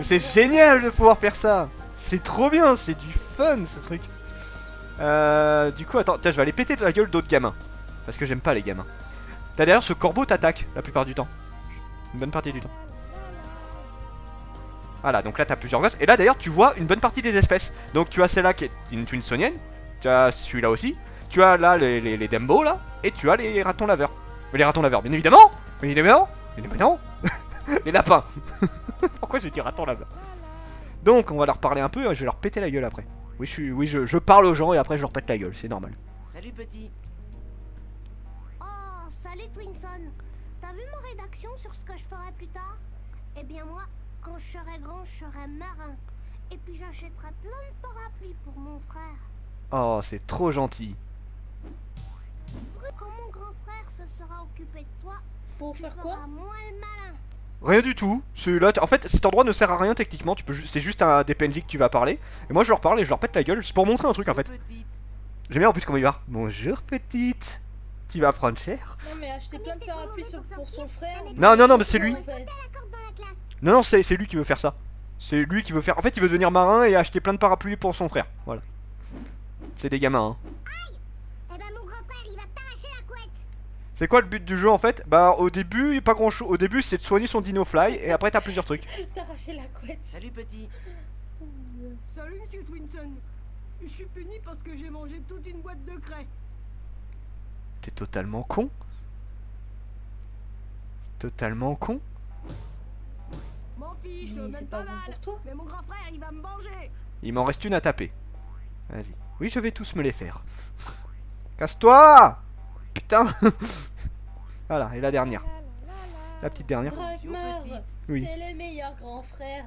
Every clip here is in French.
C'est génial de pouvoir faire ça. C'est trop bien, c'est du fun ce truc. Du coup, attends, je vais aller péter de la gueule d'autres gamins. Parce que j'aime pas les gamins. T'as d'ailleurs ce corbeau t'attaque la plupart du temps. Une bonne partie du temps. Voilà, donc là t'as plusieurs gosses. Et là d'ailleurs tu vois une bonne partie des espèces. Donc tu as celle-là qui est une twinsonienne. Tu as celui-là aussi. Tu as là les Dembo là. Et tu as les ratons laveurs. Les ratons laveurs, bien évidemment. Bien évidemment. Bien évidemment. Les lapins. Pourquoi j'ai dit ratons laveurs? Donc on va leur parler un peu et je vais leur péter la gueule après. Oui, je parle aux gens et après je leur pète la gueule, c'est normal. Salut petit. Oh, salut Twinson. T'as vu ma rédaction sur ce que je ferai plus tard? Eh bien moi, quand je serai grand, je serai marin. Et puis j'achèterai plein de parapluies pour mon frère. Oh, c'est trop gentil. Quand mon grand frère se sera occupé de toi, Pour tu faire quoi? feras moins le malin. Rien du tout. Là, en fait, cet endroit ne sert à rien techniquement. C'est juste un des PNJ que tu vas parler. Et moi, je leur parle et je leur pète la gueule. C'est pour montrer un truc en fait. Petite. J'aime bien en plus comment il va. Bonjour petite. Tu vas prendre cher? Non mais acheter plein de parapluies pour son frère. Non, non, non, mais c'est lui. En fait. La corde dans la classe. Non, non, c'est lui qui veut faire ça. C'est lui qui veut faire. En fait, il veut devenir marin et acheter plein de parapluies pour son frère. Voilà. C'est des gamins, hein. Eh ben mon grand frère, il va t'arracher la couette. C'est quoi le but du jeu en fait? Bah, au début, pas grand chose. Au début, c'est de soigner son dino fly et après, t'as plusieurs trucs. T'as arraché la couette. Salut petit. Salut Monsieur Twinson. Je suis puni parce que j'ai mangé toute une boîte de craie. T'es totalement con. Totalement con. M'en fiche, Mais même c'est pas pas bon mal. pour toi. Mais mon grand frère, il va me manger. Il m'en reste une à taper. Vas-y. Oui, je vais tous me les faire. Casse-toi! Putain! Voilà, et la dernière. La petite dernière. Drakmar, Oui. c'est le meilleur grand frère.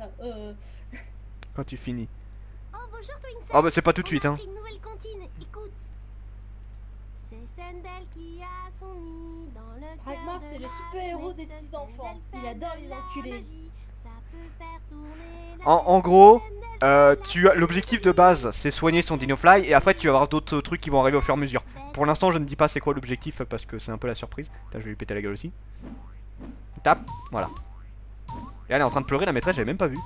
Quand tu finis. Oh bonjour Twinson. Ah bah c'est pas tout de On suite a hein. pris une nouvelle cantine. Écoute. C'est Sandel qui a son nid dans le cœur Drakmar, de c'est le la super-héros des fenêtre. petits enfants. Sandel Il fait adore de les la enculés. magie. Ça peut faire tourner la En gros, l'objectif de base c'est soigner son Dinofly et après tu vas avoir d'autres trucs qui vont arriver au fur et à mesure. Pour l'instant je ne dis pas c'est quoi l'objectif parce que c'est un peu la surprise. Putain, je vais lui péter la gueule aussi. Tape, voilà. Et elle est en train de pleurer, la maîtresse j'avais même pas vu.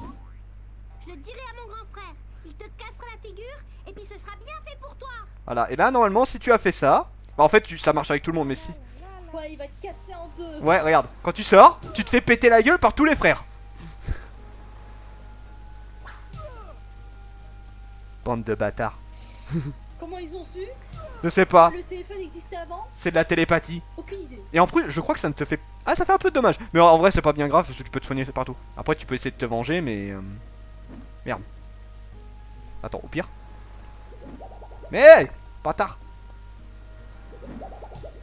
Je le dirai à mon grand frère. Il te cassera la figure et puis ce sera bien fait pour toi. Voilà, et là normalement si tu as fait ça, bah en fait ça marche avec tout le monde mais si. Ouais, il va te casser en deux. Ouais regarde, quand tu sors, tu te fais péter la gueule par tous les frères. Bande de bâtards. Comment ils ont su? Je sais pas, Le téléphone existait avant? c'est de la télépathie. Aucune idée. Et en plus, je crois que ça ne te fait... Ah, ça fait un peu de dommage. Mais en vrai, c'est pas bien grave parce que tu peux te soigner partout. Après, tu peux essayer de te venger, mais... Merde. Attends, au pire. Mais hey, bâtard.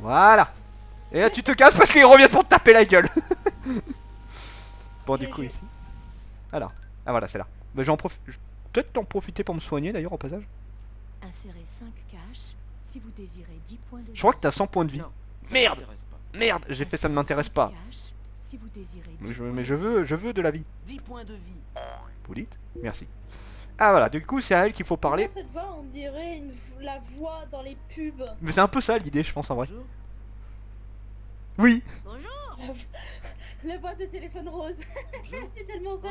Voilà. Et là, tu te casses parce qu'il revient pour te taper la gueule. Bon, du coup, ici. Alors. Ah, voilà, c'est là. Bah, j'en profite... Peut-être t'en profiter pour me soigner, d'ailleurs, au passage. Insérez 5 caches si vous désirez 10 points de vie. Je crois que t'as 100 points de vie. Non. ça Merde. m'intéresse pas. Merde, j'ai fait ça ne m'intéresse pas. Caches si vous désirez 10 Mais je veux de la vie. 10 points de vie. Poulite, merci. Ah voilà, du coup c'est à elle qu'il faut parler. Cette voix, on dirait la voix dans les pubs. Mais c'est un peu ça l'idée, je pense en vrai. Bonjour. Oui. Bonjour. La voix de téléphone rose. C'est tellement ça.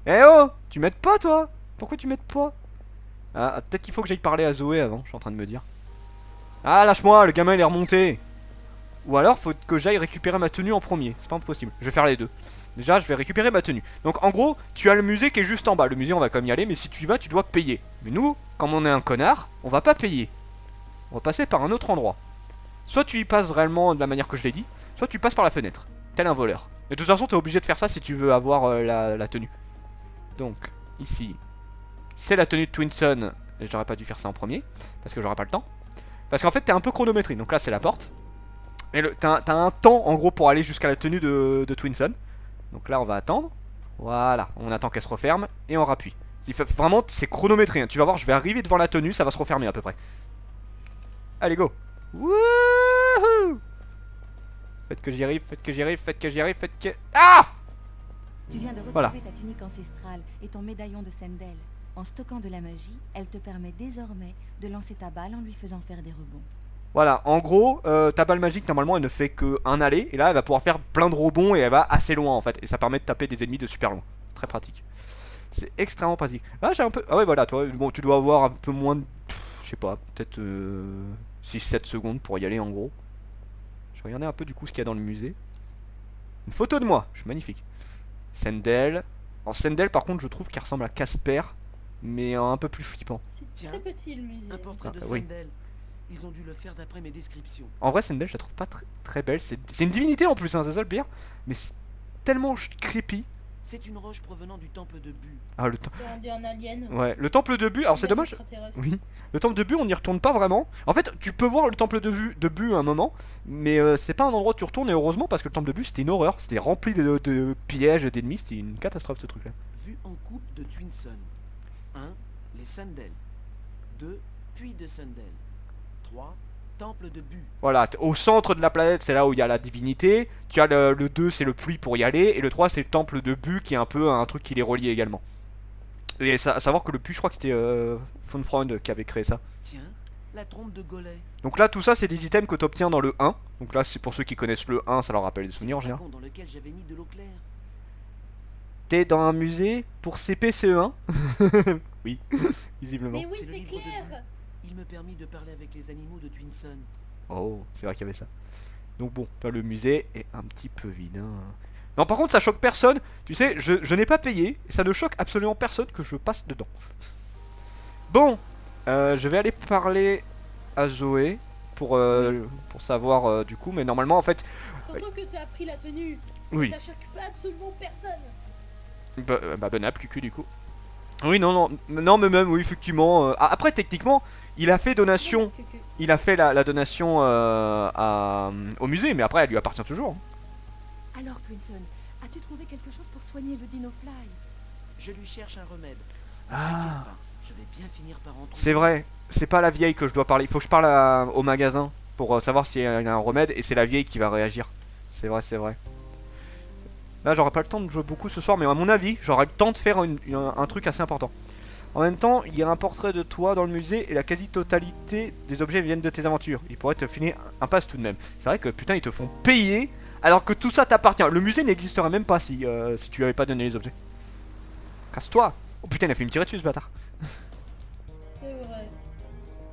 Eh oh, tu m'aides pas toi? Pourquoi tu m'aides pas? Ah, peut-être qu'il faut que j'aille parler à Zoé avant, je suis en train de me dire. Ah, lâche-moi, le gamin il est remonté. Ou alors faut que j'aille récupérer ma tenue en premier, c'est pas impossible. Je vais faire les deux. Déjà, je vais récupérer ma tenue. Donc en gros, tu as le musée qui est juste en bas. Le musée, on va quand même y aller, mais si tu y vas, tu dois payer. Mais nous, comme on est un connard, on va pas payer. On va passer par un autre endroit. Soit tu y passes réellement de la manière que je l'ai dit, soit tu passes par la fenêtre, tel un voleur. Et de toute façon, t'es obligé de faire ça si tu veux avoir la tenue. Donc, ici, c'est la tenue de Twinson. Et j'aurais pas dû faire ça en premier, parce que j'aurais pas le temps. Parce qu'en fait, t'es un peu chronométré. Donc là, c'est la porte. Et t'as un temps, en gros, pour aller jusqu'à la tenue de Twinson. Donc là, on va attendre. Voilà, on attend qu'elle se referme et on rappuie. Vraiment, c'est chronométré. Hein. Tu vas voir, je vais arriver devant la tenue, ça va se refermer à peu près. Allez, go. Wouhou! Faites que j'y arrive, faites que j'y arrive, faites que j'y arrive, faites que... Ah! Tu viens de retrouver Voilà. ta tunique ancestrale et ton médaillon de Sendel. En stockant de la magie, elle te permet désormais de lancer ta balle en lui faisant faire des rebonds. Voilà, en gros, ta balle magique, normalement, elle ne fait qu'un aller. Et là, elle va pouvoir faire plein de rebonds et elle va assez loin, en fait. Et ça permet de taper des ennemis de super loin. très pratique. C'est extrêmement pratique. Ah, j'ai un peu. Ah, ouais, voilà, toi, bon, tu dois avoir un peu moins de. Je sais pas, peut-être 6-7 secondes pour y aller en gros. Je regardais un peu du coup ce qu'il y a dans le musée. Une photo de moi, je suis magnifique. Sendel. Alors, Sendel, par contre, je trouve qu'il ressemble à Casper, mais un peu plus flippant. C'est très petit le musée. Un portrait de oui. Sandel. Ils ont dû le faire d'après mes descriptions. En vrai, Sendel, je la trouve pas très belle. C'est une divinité en plus, hein, c'est ça le pire. Mais c'est tellement creepy. C'est une roche provenant du temple de Bu. Ah, le temps. On dit un alien. Ouais, le temple de Bu, alors c'est Un dommage. extraterrestre. Oui, le temple de Bu, on n'y retourne pas vraiment. En fait, tu peux voir le temple de Bu à un moment, mais c'est pas un endroit où tu retournes, et heureusement, parce que le temple de Bu, c'était une horreur. C'était rempli de pièges, d'ennemis, c'était une catastrophe ce truc-là. Vue en coupe de Twinson. 1. Les Sandel. 2. Puits de Sandel. 3. Temple de Bu. Voilà, au centre de la planète, c'est là où il y a la divinité. Tu as le 2, c'est le puits pour y aller, et le 3, c'est le temple de Bu, qui est un peu un truc qui les relie également. Et à savoir que le puits, je crois que c'était Von Freund qui avait créé ça. Tiens, la trompe de Golet. Donc là, tout ça, c'est des items que tu obtiens dans le 1. Donc là, c'est pour ceux qui connaissent le 1, ça leur rappelle des souvenirs en général. Dans lequel j'avais mis de l'eau claire. T'es dans un musée pour CPCE1. Oui, visiblement. Mais oui, C'est le c'est livre de clair. Il me permit de parler avec les animaux de Twinson. Oh, c'est vrai qu'il y avait ça. Donc bon, toi, le musée est un petit peu vide. Hein. Non, par contre, ça choque personne. Tu sais, je n'ai pas payé. Et ça ne choque absolument personne que je passe dedans. Bon, je vais aller parler à Zoé pour savoir du coup. Mais normalement, en fait... Surtout que tu as pris la tenue. Oui. Ça choque absolument personne. Bah Ben App, cucu du coup. Oui, non, mais même, oui, effectivement. Après, techniquement, il a fait donation. Il a fait la donation au musée, mais après, elle lui appartient toujours. Alors, Twinson, as-tu trouvé quelque chose pour soigner le Dinofly? Je lui cherche un remède. Ah, T'inquiète pas, je vais bien finir par en trouver. c'est vrai. C'est pas la vieille que je dois parler. Il faut que je parle au magasin pour savoir s'il y a un remède, et c'est la vieille qui va réagir. C'est vrai, c'est vrai. Là, j'aurai pas le temps de jouer beaucoup ce soir, mais à mon avis, j'aurai le temps de faire un truc assez important. En même temps, il y a un portrait de toi dans le musée et la quasi-totalité des objets viennent de tes aventures. Il pourrait te filer un pass tout de même. C'est vrai que putain, ils te font payer alors que tout ça t'appartient. Le musée n'existerait même pas si tu lui avais pas donné les objets. Casse-toi. Oh putain, il a fait me tirer dessus ce bâtard. C'est vrai.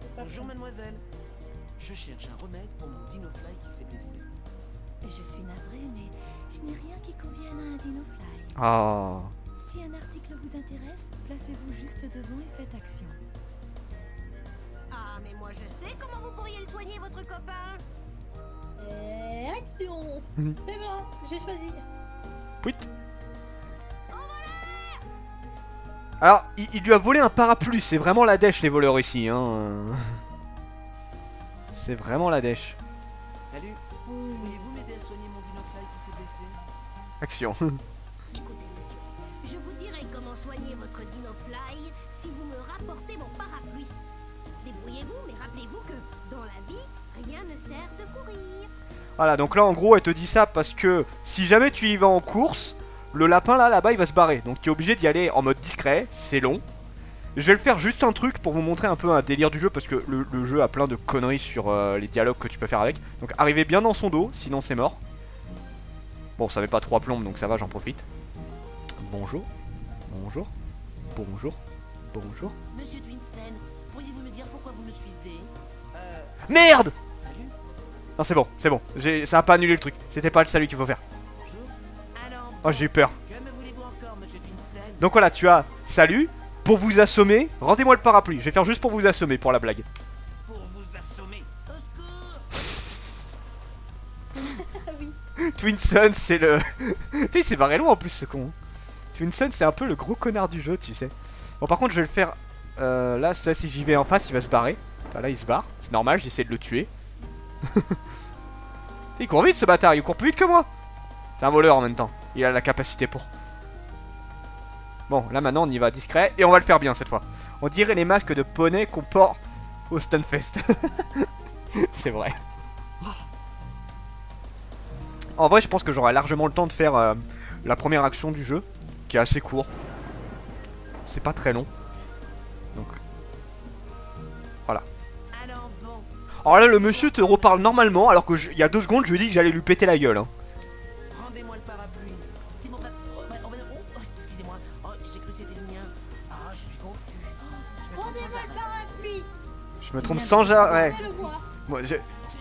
C'est pas Bonjour faux. mademoiselle. Je cherche un remède pour mon Dinofly qui s'est blessé. Je suis navrée, mais je n'ai rien qui convienne à un Dinofly. Ah. Si un article vous intéresse, placez-vous juste devant et faites action. Ah, mais moi je sais comment vous pourriez le soigner, votre copain. Et action. C'est bon, j'ai choisi. Puit. Alors, il lui a volé un parapluie. C'est vraiment la dèche les voleurs ici. Hein. C'est vraiment la dèche. Salut. Pourriez-vous m'aider à soigner mon Dinofly qui s'est blessé? Action. Écoutez, monsieur, je vous dirai comment soigner votre Dinofly si vous me rapportez mon parapluie. Débrouillez-vous, mais rappelez-vous que dans la vie, rien ne sert de courir. Voilà, donc là en gros elle te dit ça parce que si jamais tu y vas en course, le lapin là-bas il va se barrer. Donc tu es obligé d'y aller en mode discret, c'est long. Je vais le faire juste un truc pour vous montrer un peu un délire du jeu parce que le jeu a plein de conneries sur les dialogues que tu peux faire avec. Donc arrivez bien dans son dos, sinon c'est mort. Bon, ça met pas 3 plombes donc ça va, j'en profite. Bonjour, bonjour, bonjour, bonjour. Monsieur Twinson, pourriez-vous me dire pourquoi vous me suivez? Merde! Salut. Non c'est bon, ça a pas annulé le truc. C'était pas le salut qu'il faut faire. Bonjour. Alors, Oh j'ai eu peur. que me voulez-vous encore, monsieur Twinson? Donc voilà, tu as salut, pour vous assommer, rendez-moi le parapluie. Je vais faire juste pour vous assommer, pour la blague. Pour vous assommer. Au secours. Ah oui. Twinson, c'est le... Tu sais, il s'est barré loin en plus ce con. Twinson, c'est un peu le gros connard du jeu, tu sais. Bon, par contre, je vais le faire... là, ça, si j'y vais en face, il va se barrer. Enfin, là, il se barre. C'est normal, j'essaie de le tuer. Il court vite ce bâtard, il court plus vite que moi. C'est un voleur en même temps. Il a la capacité pour. Bon, là maintenant on y va discret et on va le faire bien cette fois. On dirait les masques de poney qu'on porte au Stunfest. C'est vrai. En vrai, je pense que j'aurai largement le temps de faire la première action du jeu, qui est assez court. C'est pas très long. Donc, voilà. Alors bon. Alors là, le monsieur te reparle normalement, alors que il y a 2 secondes, je lui ai dit que j'allais lui péter la gueule. Hein. Rendez-moi le parapluie. C'est mon excusez-moi. Rendez-moi le parapluie. Je me trompe sans jamais. Ouais. C'est le moi. Moi,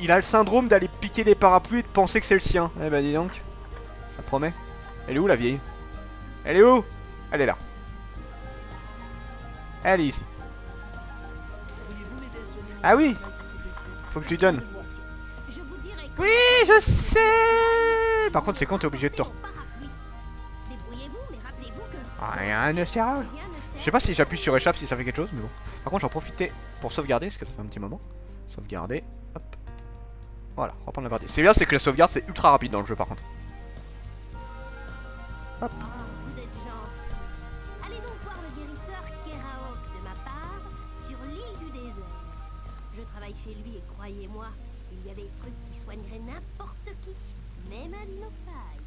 il a le syndrome d'aller piquer des parapluies et de penser que c'est le sien. Eh bah dis donc. Ça promet. Elle est où la vieille? Elle est où? Elle est là. Elle est ici. Ah oui. Faut que je lui donne. Je vous dirai que Oui, je sais. Par contre, c'est quand t'es obligé de te... parapluie. Débrouillez-vous, mais rappelez-vous que Rien ne sert. rien ne Je sert. sais pas si j'appuie sur échappe si ça fait quelque chose, mais bon. Par contre, j'en profitais pour sauvegarder, parce que ça fait un petit moment. Sauvegarder, hop. Voilà, reprendre la partie. C'est bien, c'est que la sauvegarde, c'est ultra rapide dans le jeu, par contre. Oh, vous êtes gentil. Allez donc voir le guérisseur Keraok de ma part sur l'île du désert. Je travaille chez lui et croyez-moi, il y a des trucs qui soigneraient n'importe qui, même un dinofaille.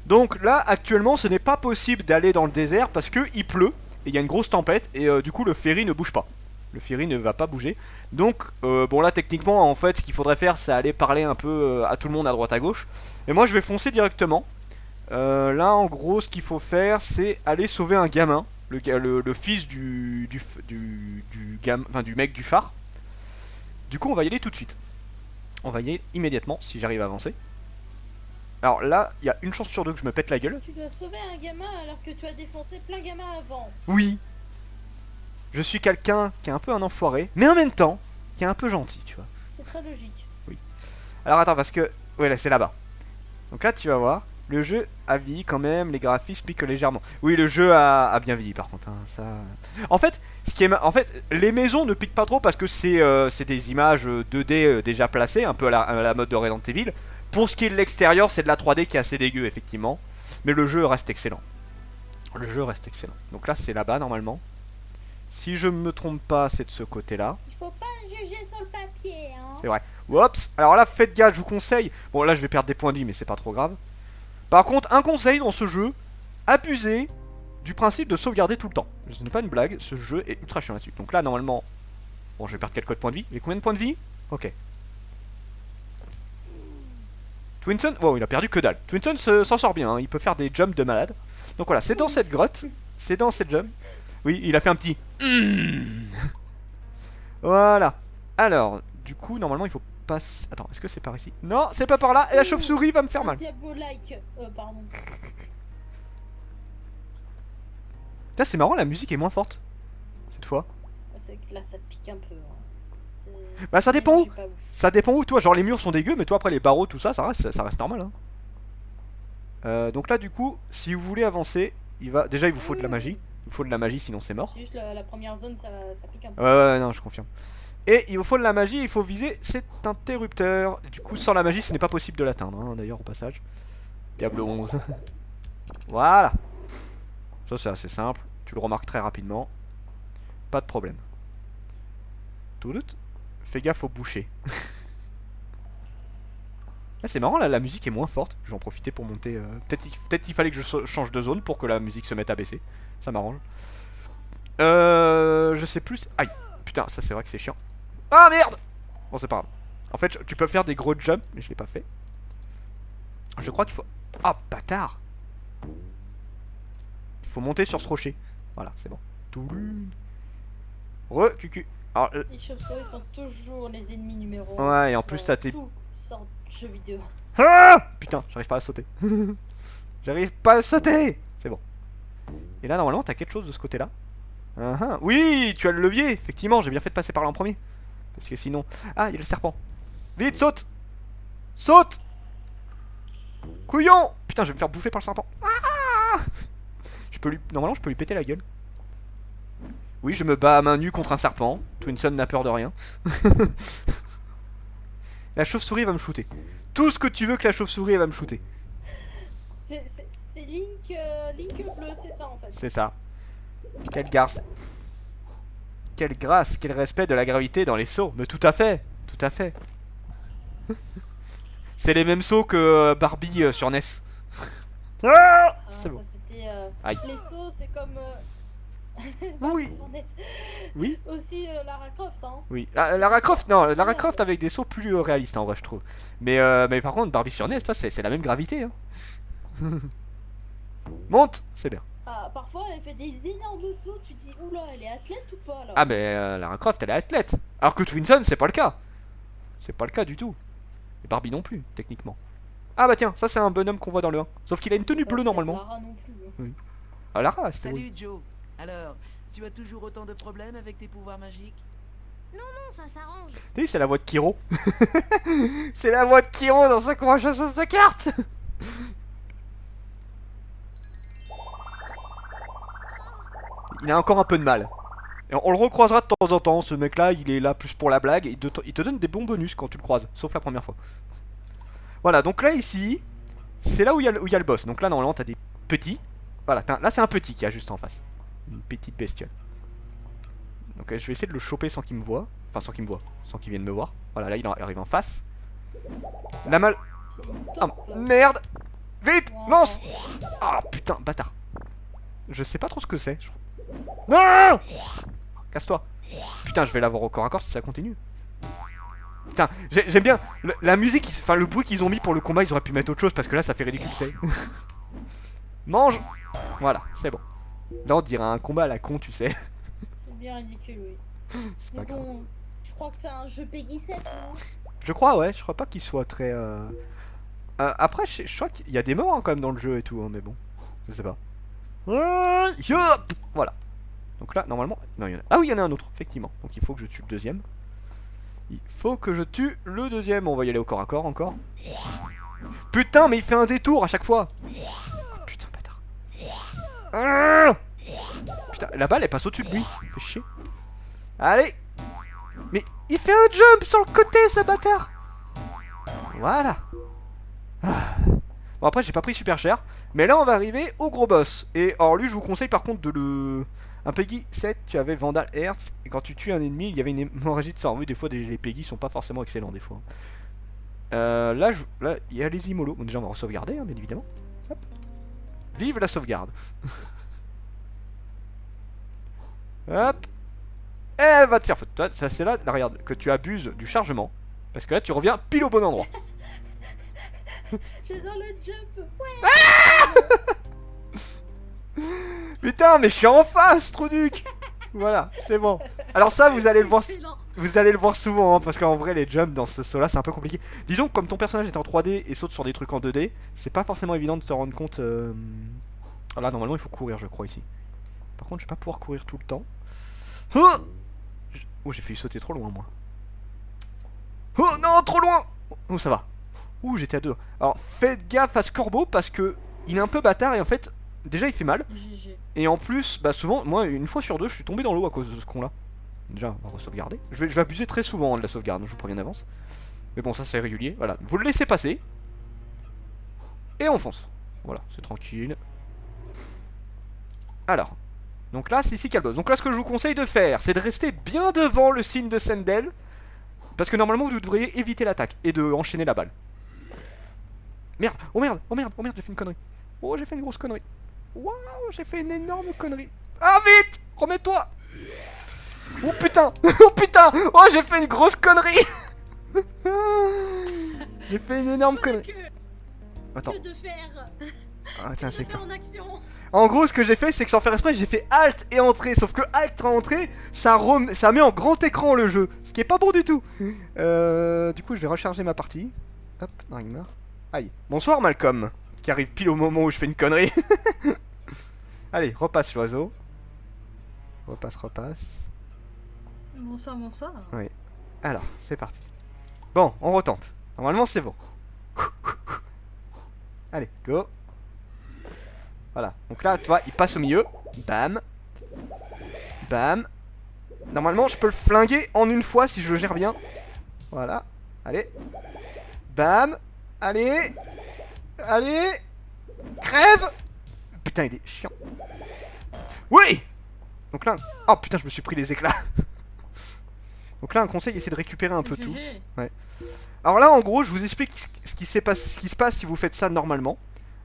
Donc là, actuellement, ce n'est pas possible d'aller dans le désert parce que il pleut, et il y a une grosse tempête, et du coup, le ferry ne bouge pas. Le ferry ne va pas bouger. Donc, bon là, techniquement, en fait, ce qu'il faudrait faire, c'est aller parler un peu à tout le monde à droite à gauche. Et moi, je vais foncer directement. Là, en gros, ce qu'il faut faire, c'est aller sauver un gamin. Le fils du mec du phare. Du coup, on va y aller tout de suite. On va y aller immédiatement, si j'arrive à avancer. Alors là, il y a une chance sur deux que je me pète la gueule. Tu dois sauver un gamin alors que tu as défoncé plein gamins avant. Oui. Je suis quelqu'un qui est un peu un enfoiré, mais en même temps, qui est un peu gentil, tu vois. C'est très logique. Alors attends, parce que... Ouais, là, c'est là-bas. Donc là, tu vas voir. Le jeu a vieilli quand même, les graphismes piquent légèrement. Oui, le jeu a bien vieilli, par contre. Hein, ça... En fait, en fait, les maisons ne piquent pas trop parce que c'est des images 2D déjà placées, un peu à la mode de Resident Evil. Pour ce qui est de l'extérieur, c'est de la 3D qui est assez dégueu, effectivement. Mais le jeu reste excellent. Le jeu reste excellent. Donc là, c'est là-bas, normalement. Si je me trompe pas, c'est de ce côté-là. Il faut pas juger sur le papier, hein. C'est vrai. Oups. Alors là, faites gaffe, je vous conseille. Bon, là, je vais perdre des points de vie, mais c'est pas trop grave. Par contre, un conseil dans ce jeu, abusez du principe de sauvegarder tout le temps. Ce n'est pas une blague, ce jeu est ultra chiant là-dessus. Donc là, normalement... Bon, je vais perdre quelques points de vie. J'ai combien de points de vie? Ok. Twinson, wow, il a perdu que dalle. Twinson s'en sort bien, hein. Il peut faire des jumps de malade. Donc voilà, c'est dans cette grotte. C'est dans cette jump. Oui, il a fait un petit... Voilà. Alors, du coup, normalement, il faut passer... Attends, est-ce que c'est par ici? Non, c'est pas par là. Et la chauve-souris va me faire Un mal. diabo-like. Pardon. Putain, c'est marrant, la musique est moins forte. Cette fois. C'est que là, ça pique un peu. Hein. Bah, ça dépend où. Je suis pas ouf. Ça dépend où, toi, genre les murs sont dégueux, mais toi après les barreaux, tout ça, ça reste normal. Hein. Donc là, du coup, si vous voulez avancer, déjà il vous faut de la magie. Il vous faut de la magie, sinon c'est mort. C'est juste la première zone, ça pique un peu. Ouais, non, je confirme. Et il vous faut de la magie, il faut viser cet interrupteur. Du coup, sans la magie, ce n'est pas possible de l'atteindre, hein, d'ailleurs, au passage. Diablo 11. Voilà. Ça, c'est assez simple. Tu le remarques très rapidement. Pas de problème. Tout doute. Fais gaffe au boucher. Là, c'est marrant, là, la musique est moins forte. Je vais en profiter pour monter. Peut-être qu'il fallait que je change de zone pour que la musique se mette à baisser. Ça m'arrange. Je sais plus. Aïe. Putain, ça c'est vrai que c'est chiant. Ah merde. Bon, c'est pas grave. En fait, tu peux faire des gros jumps, mais je l'ai pas fait. Je crois qu'il faut... Ah, bâtard. Il faut monter sur ce rocher. Voilà, c'est bon. Cucu. Alors, Les chauves-souris sont toujours les ennemis numéro 1. ouais, et en plus, t'as tes... Tout sorte de jeux vidéo. Ah putain, j'arrive pas à sauter. J'arrive pas à sauter. C'est bon. Et là, normalement, t'as quelque chose de ce côté-là. Oui, tu as le levier. Effectivement, j'ai bien fait de passer par là en premier. Parce que sinon... Ah, il y a le serpent. Vite, saute. Saute. Couillon. Putain, je vais me faire bouffer par le serpent. Ah, normalement, je peux lui péter la gueule. Oui, je me bats à main nue contre un serpent. Twinson n'a peur de rien. La chauve-souris va me shooter. Tout ce que tu veux que la chauve-souris va me shooter. C'est Link, Link bleu, c'est ça en fait. C'est ça. Quelle garce. Quelle grâce, quel respect de la gravité dans les sauts. Mais tout à fait. Tout à fait. C'est les mêmes sauts que Barbie sur NES. Ah, c'est bon. Ça c'était... Aïe. Les sauts, c'est comme... Oui. sur NES. Oui. Aussi Lara Croft, hein. Oui. Ah, Lara Croft, non. Lara Croft avec des sauts plus réalistes en vrai, je trouve. Mais par contre, Barbie sur NES, c'est la même gravité. Hein. Monte. C'est bien. Ah, parfois, elle fait des énormes sauts. Tu te dis, oula, elle est athlète ou pas là? Ah, mais Lara Croft, elle est athlète. Alors que Twinson, c'est pas le cas. C'est pas le cas du tout. Et Barbie non plus, techniquement. Ah, bah tiens, ça, c'est un bonhomme qu'on voit dans le 1. Sauf qu'il a une tenue bleue normalement. Lara non plus. Hein. Ah, Lara, c'était Salut oui. Joe. Alors, tu as toujours autant de problèmes avec tes pouvoirs magiques? Non, ça s'arrange. T'as vu, c'est la voix de Kiro. C'est la voix de Kiro dans sa conversation de sa carte. Il a encore un peu de mal. Et on le recroisera de temps en temps, ce mec là, il est là plus pour la blague, il te donne des bons bonus quand tu le croises, sauf la première fois. Voilà, donc là ici, c'est là où il y a le boss. Donc là normalement t'as des petits. Voilà, là c'est un petit qui a juste en face. Une petite bestiole. Donc je vais essayer de le choper sans qu'il me voie. Enfin sans qu'il me voie, sans qu'il vienne me voir. Voilà, là il arrive en face. La mal... Ah merde. Vite, lance. Ah putain, bâtard. Je sais pas trop ce que c'est. Non. Casse-toi. Putain, je vais l'avoir au corps à corps si ça continue. Putain, j'aime bien la musique, enfin le bruit qu'ils ont mis pour le combat, ils auraient pu mettre autre chose parce que là ça fait ridicule, c'est. Mange. Voilà, c'est bon. Là on dirait un combat à la con, tu sais. C'est bien ridicule, oui. C'est pas Mais grave. bon, je crois que c'est un jeu Peggy 7, non? Je crois, ouais, je crois pas qu'il soit très... Après, je crois qu'il y a des morts hein, quand même dans le jeu et tout, hein, mais bon, je sais pas. Yop. Voilà. Donc là, normalement... Non, il y en a... Ah oui, il y en a un autre, effectivement. Donc il faut que je tue le deuxième. Il faut que je tue le deuxième. On va y aller au corps à corps encore. Putain, mais il fait un détour à chaque fois. Oh, putain, bâtard. Putain, la balle, elle passe au-dessus de lui. Il fait chier. Allez. Mais il fait un jump sur le côté, ce bâtard. Voilà. Bon, après, j'ai pas pris super cher. Mais là, on va arriver au gros boss. Et alors, lui, je vous conseille par contre de le... Un Peggy 7, tu avais Vandal Hertz. Et quand tu tues un ennemi, il y avait une hémorragie de sang. Oui, des fois, les Peggy sont pas forcément excellents, des fois. Là, il y a les Immolos. Bon, déjà, on va sauvegarder, hein, bien évidemment. Hop. Vive la sauvegarde. Hop. Eh, va te faire foutre. Toi, ça, c'est là, regarde, que tu abuses du chargement. Parce que là, tu reviens pile au bon endroit. J'adore le jump. Ouais. Putain, mais je suis en face, Truduc. Voilà, c'est bon. Alors ça, vous allez le voir, Excellent. vous allez le voir souvent, hein, parce qu'en vrai, les jumps dans ce saut-là, c'est un peu compliqué. Disons que comme ton personnage est en 3D et saute sur des trucs en 2D, c'est pas forcément évident de se rendre compte. Alors là, normalement, il faut courir, je crois, ici. Par contre, je vais pas pouvoir courir tout le temps. Oh, j'ai failli sauter trop loin, moi. Oh non, trop loin. Oh, ça va. Ouh, j'étais à 2. Alors, faites gaffe à ce corbeau parce que il est un peu bâtard et en fait, déjà, il fait mal. GG. Et en plus, bah souvent, moi, une fois sur deux, je suis tombé dans l'eau à cause de ce con-là. Déjà, on va sauvegarder. Je vais abuser très souvent hein, de la sauvegarde, je vous préviens d'avance. Mais bon, ça c'est régulier. Voilà, vous le laissez passer. Et on fonce. Voilà, c'est tranquille. Alors, donc là, c'est ici qu'il y a le boss. Donc là, ce que je vous conseille de faire, c'est de rester bien devant le signe de Sendel. Parce que normalement, vous devriez éviter l'attaque et de enchaîner la balle. Merde, oh merde, oh merde, oh merde, j'ai fait une connerie. Oh, j'ai fait une grosse connerie. Waouh, j'ai fait une énorme connerie. Ah, vite, remets-toi. Oh putain, oh putain, oh, j'ai fait une grosse connerie. J'ai fait une énorme connerie. Attends. Que de faire. Ah, tiens, c'est Que clair. en action. En gros, ce que j'ai fait, c'est que sans faire exprès, j'ai fait Alt et Entrée. Sauf que Alt et Entrée, ça met en grand écran le jeu. Ce qui est pas bon du tout. Du coup, je vais recharger ma partie. Hop, Ragnar. Aïe. Bonsoir, Malcolm. Qui arrive pile au moment où je fais une connerie. Allez, repasse l'oiseau. Repasse. Bonsoir, bonsoir. Alors, c'est parti. Bon, on retente. Normalement, c'est bon. Allez, go. Voilà. Donc là, tu vois, il passe au milieu. Bam. Bam. Normalement, je peux le flinguer en une fois si je le gère bien. Voilà. Allez. Bam. Allez. Allez. Crève. Putain, il est chiant. Oui. Donc là... Oh putain, je me suis pris les éclats. Donc là, un conseil, essayez de récupérer un peu tout. Alors là, en gros, je vous explique ce qui se passe si vous faites ça normalement.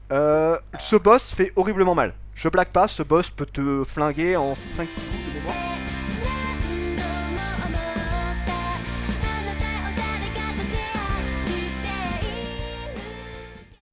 Ce boss fait horriblement mal. Je blague pas, ce boss peut te flinguer en 5 secondes.